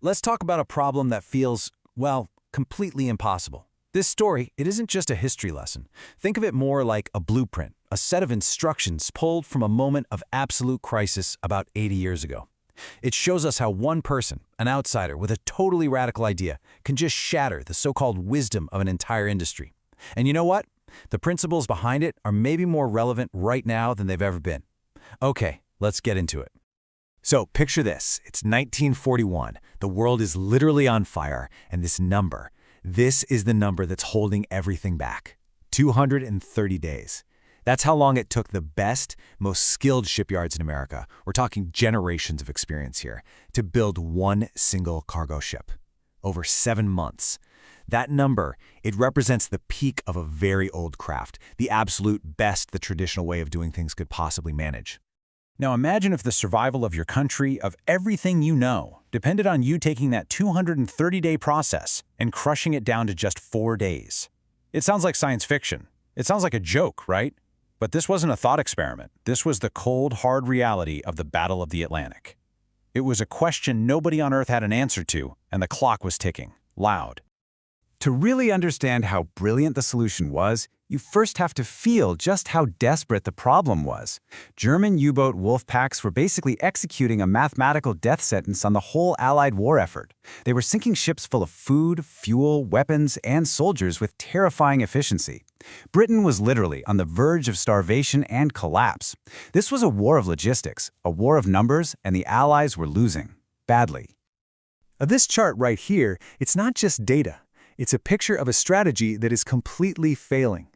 let's talk about a problem that feels, well, completely impossible. This story, it isn't just a history lesson. Think of it more like a blueprint, a set of instructions pulled from a moment of absolute crisis about 80 years ago. It shows us how one person, an outsider with a totally radical idea, can just shatter the so-called wisdom of an entire industry. And you know what? The principles behind it are maybe more relevant right now than they've ever been. Okay, let's get into it. So picture this, it's 1941. The world is literally on fire, and this is the number that's holding everything back. 230 days. That's how long it took the best, most skilled shipyards in America, we're talking generations of experience here, to build one single cargo ship. Over 7 months. That number, it represents the peak of a very old craft, the absolute best the traditional way of doing things could possibly manage. Now imagine if the survival of your country, of everything you know, depended on you taking that 230-day process and crushing it down to just 4 days. It sounds like science fiction. It sounds like a joke, right? But this wasn't a thought experiment. This was the cold, hard reality of the Battle of the Atlantic. It was a question nobody on Earth had an answer to, and the clock was ticking, loud. To really understand how brilliant the solution was, you first have to feel just how desperate the problem was. German U-boat wolf packs were basically executing a mathematical death sentence on the whole Allied war effort. They were sinking ships full of food, fuel, weapons, and soldiers with terrifying efficiency. Britain was literally on the verge of starvation and collapse. This was a war of logistics, a war of numbers, and the Allies were losing. Badly. This chart right here, it's not just data. It's a picture of a strategy that is completely failing.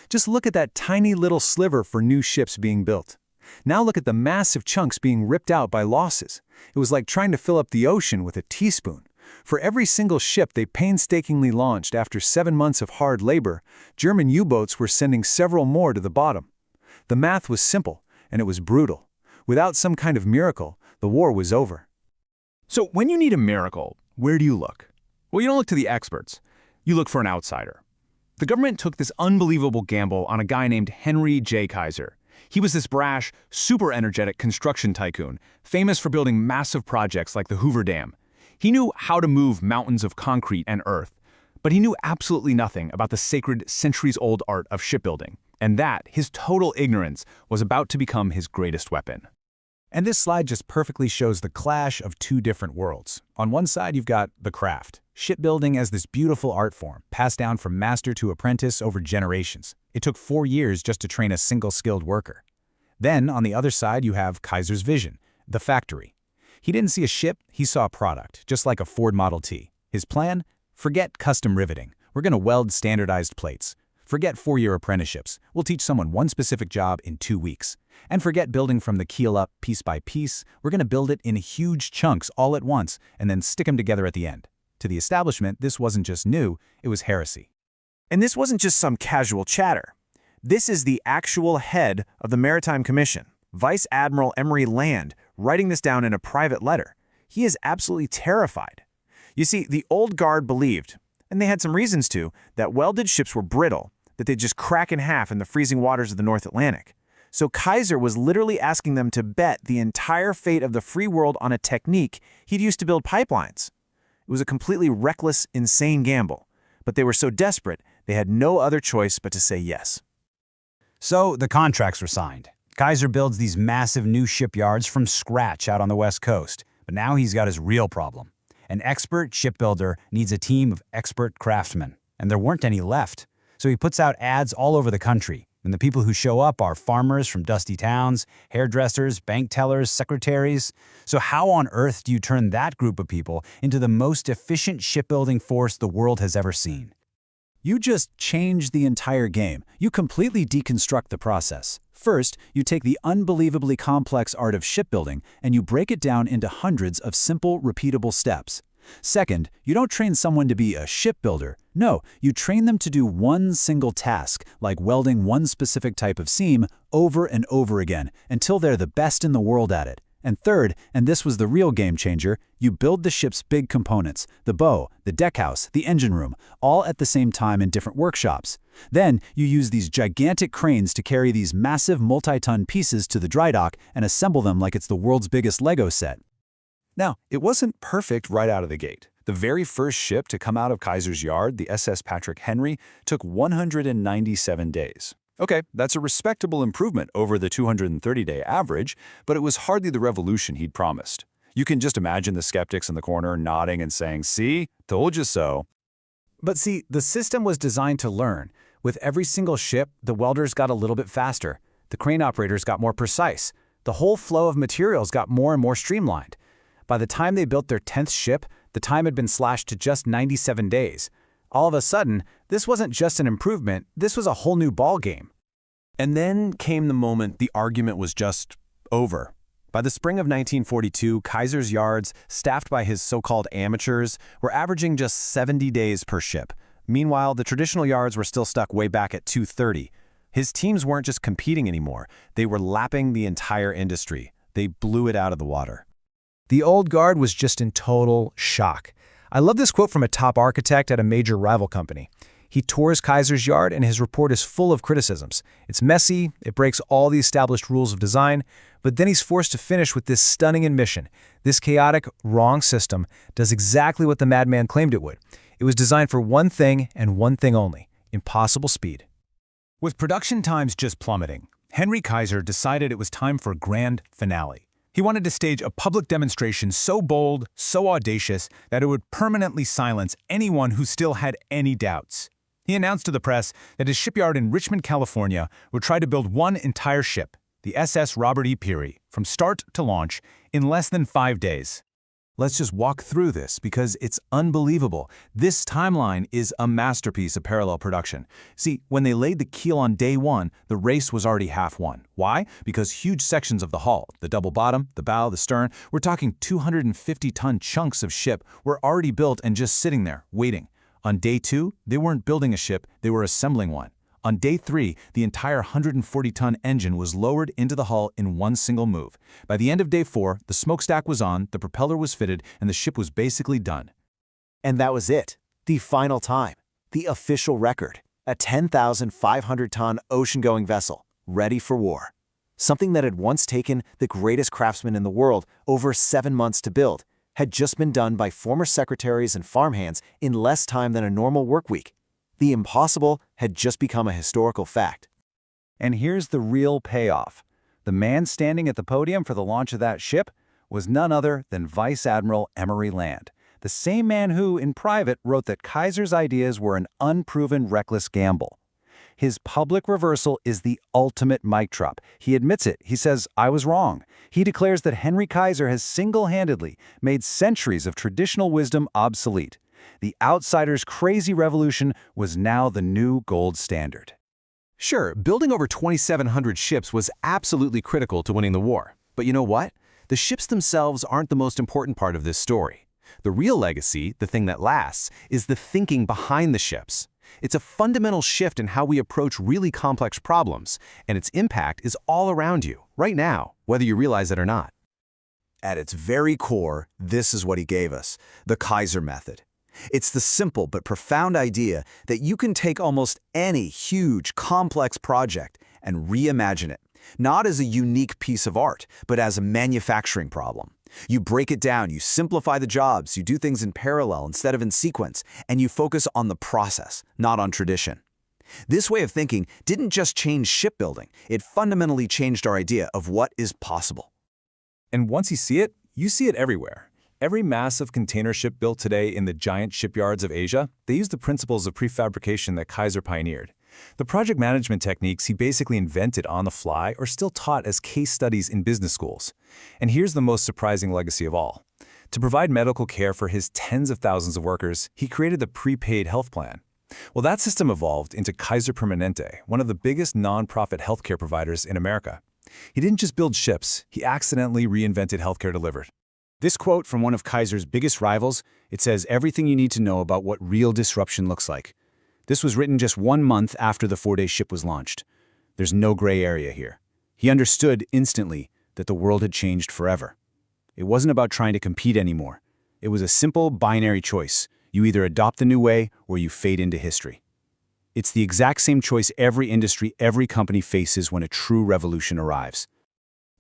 Just look at that tiny little sliver for new ships being built. Now look at the massive chunks being ripped out by losses. It was like trying to fill up the ocean with a teaspoon. For every single ship they painstakingly launched after 7 months of hard labor, German U-boats were sending several more to the bottom. The math was simple, and it was brutal. Without some kind of miracle, the war was over. So when you need a miracle, where do you look? Well, you don't look to the experts. You look for an outsider. The government took this unbelievable gamble on a guy named Henry J. Kaiser. He was this brash, super energetic construction tycoon, famous for building massive projects like the Hoover Dam. He knew how to move mountains of concrete and earth, but he knew absolutely nothing about the sacred centuries-old art of shipbuilding. And that, his total ignorance, was about to become his greatest weapon. And this slide just perfectly shows the clash of two different worlds. On one side, you've got the craft, shipbuilding as this beautiful art form, passed down from master to apprentice over generations. It took 4 years just to train a single skilled worker. Then, on the other side, you have Kaiser's vision, the factory. He didn't see a ship, he saw a product, just like a Ford Model T. His plan? Forget custom riveting. We're going to weld standardized plates. Forget 4-year apprenticeships. We'll teach someone one specific job in 2 weeks. And forget building from the keel up piece by piece. We're going to build it in huge chunks all at once and then stick them together at the end. To the establishment, this wasn't just new, it was heresy. And this wasn't just some casual chatter. This is the actual head of the Maritime Commission, Vice Admiral Emery Land, writing this down in a private letter. He is absolutely terrified. You see, the old guard believed, and they had some reasons to, that welded ships were brittle, that they'd just crack in half in the freezing waters of the North Atlantic. So Kaiser was literally asking them to bet the entire fate of the free world on a technique he'd used to build pipelines. It was a completely reckless, insane gamble, but they were so desperate they had no other choice but to say yes. So the contracts were signed. Kaiser builds these massive new shipyards from scratch out on the West Coast, but now he's got his real problem. An expert shipbuilder needs a team of expert craftsmen, and there weren't any left. So he puts out ads all over the country, and the people who show up are farmers from dusty towns, hairdressers, bank tellers, secretaries. So how on earth do you turn that group of people into the most efficient shipbuilding force the world has ever seen? You just change the entire game. You completely deconstruct the process. First, you take the unbelievably complex art of shipbuilding and you break it down into hundreds of simple, repeatable steps. Second, you don't train someone to be a shipbuilder. No, you train them to do one single task, like welding one specific type of seam over and over again, until they're the best in the world at it. And third, and this was the real game changer, you build the ship's big components, the bow, the deckhouse, the engine room, all at the same time in different workshops. Then, you use these gigantic cranes to carry these massive multi-ton pieces to the dry dock and assemble them like it's the world's biggest Lego set. Now, it wasn't perfect right out of the gate. The very first ship to come out of Kaiser's yard, the SS Patrick Henry, took 197 days. Okay, that's a respectable improvement over the 230-day average, but it was hardly the revolution he'd promised. You can just imagine the skeptics in the corner nodding and saying, "See, told you so." But see, the system was designed to learn. With every single ship, the welders got a little bit faster. The crane operators got more precise. The whole flow of materials got more and more streamlined. By the time they built their 10th ship, the time had been slashed to just 97 days. All of a sudden, this wasn't just an improvement, this was a whole new ballgame. And then came the moment the argument was just over. By the spring of 1942, Kaiser's yards, staffed by his so-called amateurs, were averaging just 70 days per ship. Meanwhile, the traditional yards were still stuck way back at 230. His teams weren't just competing anymore, they were lapping the entire industry. They blew it out of the water. The old guard was just in total shock. I love this quote from a top architect at a major rival company. He tours Kaiser's yard and his report is full of criticisms. It's messy, it breaks all the established rules of design, but then he's forced to finish with this stunning admission. This chaotic, wrong system does exactly what the madman claimed it would. It was designed for one thing and one thing only: impossible speed. With production times just plummeting, Henry Kaiser decided it was time for a grand finale. He wanted to stage a public demonstration so bold, so audacious, that it would permanently silence anyone who still had any doubts. He announced to the press that his shipyard in Richmond, California, would try to build one entire ship, the SS Robert E. Peary, from start to launch in less than 5 days. Let's just walk through this because it's unbelievable. This timeline is a masterpiece of parallel production. See, when they laid the keel on day one, the race was already half won. Why? Because huge sections of the hull, the double bottom, the bow, the stern, we're talking 250-ton chunks of ship were already built and just sitting there, waiting. On day two, they weren't building a ship, they were assembling one. On day three, the entire 140-ton engine was lowered into the hull in one single move. By the end of day four, the smokestack was on, the propeller was fitted, and the ship was basically done. And that was it. The final time. The official record. A 10,500-ton ocean-going vessel, ready for war. Something that had once taken the greatest craftsmen in the world over 7 months to build, had just been done by former secretaries and farmhands in less time than a normal work week. The impossible had just become a historical fact. And here's the real payoff. The man standing at the podium for the launch of that ship was none other than Vice Admiral Emory Land, the same man who, in private, wrote that Kaiser's ideas were an unproven, reckless gamble. His public reversal is the ultimate mic drop. He admits it. He says, "I was wrong." He declares that Henry Kaiser has single-handedly made centuries of traditional wisdom obsolete. The outsider's crazy revolution was now the new gold standard. Sure, building over 2,700 ships was absolutely critical to winning the war. But you know what? The ships themselves aren't the most important part of this story. The real legacy, the thing that lasts, is the thinking behind the ships. It's a fundamental shift in how we approach really complex problems, and its impact is all around you, right now, whether you realize it or not. At its very core, this is what he gave us, the Kaiser method. It's the simple but profound idea that you can take almost any huge, complex project and reimagine it, not as a unique piece of art, but as a manufacturing problem. You break it down, you simplify the jobs, you do things in parallel instead of in sequence, and you focus on the process, not on tradition. This way of thinking didn't just change shipbuilding, it fundamentally changed our idea of what is possible. And once you see it everywhere. Every massive container ship built today in the giant shipyards of Asia, they use the principles of prefabrication that Kaiser pioneered. The project management techniques he basically invented on the fly are still taught as case studies in business schools. And here's the most surprising legacy of all. To provide medical care for his tens of thousands of workers, he created the prepaid health plan. Well, that system evolved into Kaiser Permanente, one of the biggest non-profit healthcare providers in America. He didn't just build ships, he accidentally reinvented healthcare delivered. This quote from one of Kaiser's biggest rivals, it says everything you need to know about what real disruption looks like. This was written just 1 month after the 4-day ship was launched. There's no gray area here. He understood instantly that the world had changed forever. It wasn't about trying to compete anymore. It was a simple binary choice. You either adopt the new way or you fade into history. It's the exact same choice every industry, every company faces when a true revolution arrives.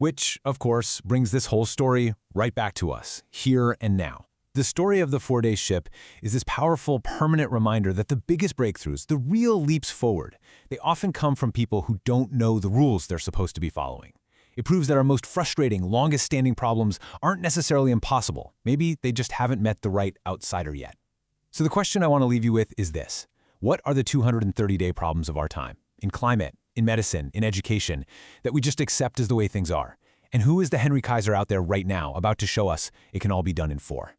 Which, of course, brings this whole story right back to us, here and now. The story of the 4-day ship is this powerful, permanent reminder that the biggest breakthroughs, the real leaps forward, they often come from people who don't know the rules they're supposed to be following. It proves that our most frustrating, longest-standing problems aren't necessarily impossible. Maybe they just haven't met the right outsider yet. So the question I want to leave you with is this. What are the 230-day problems of our time? In climate, in medicine, in education, that we just accept as the way things are? And who is the Henry Kaiser out there right now about to show us it can all be done in 4?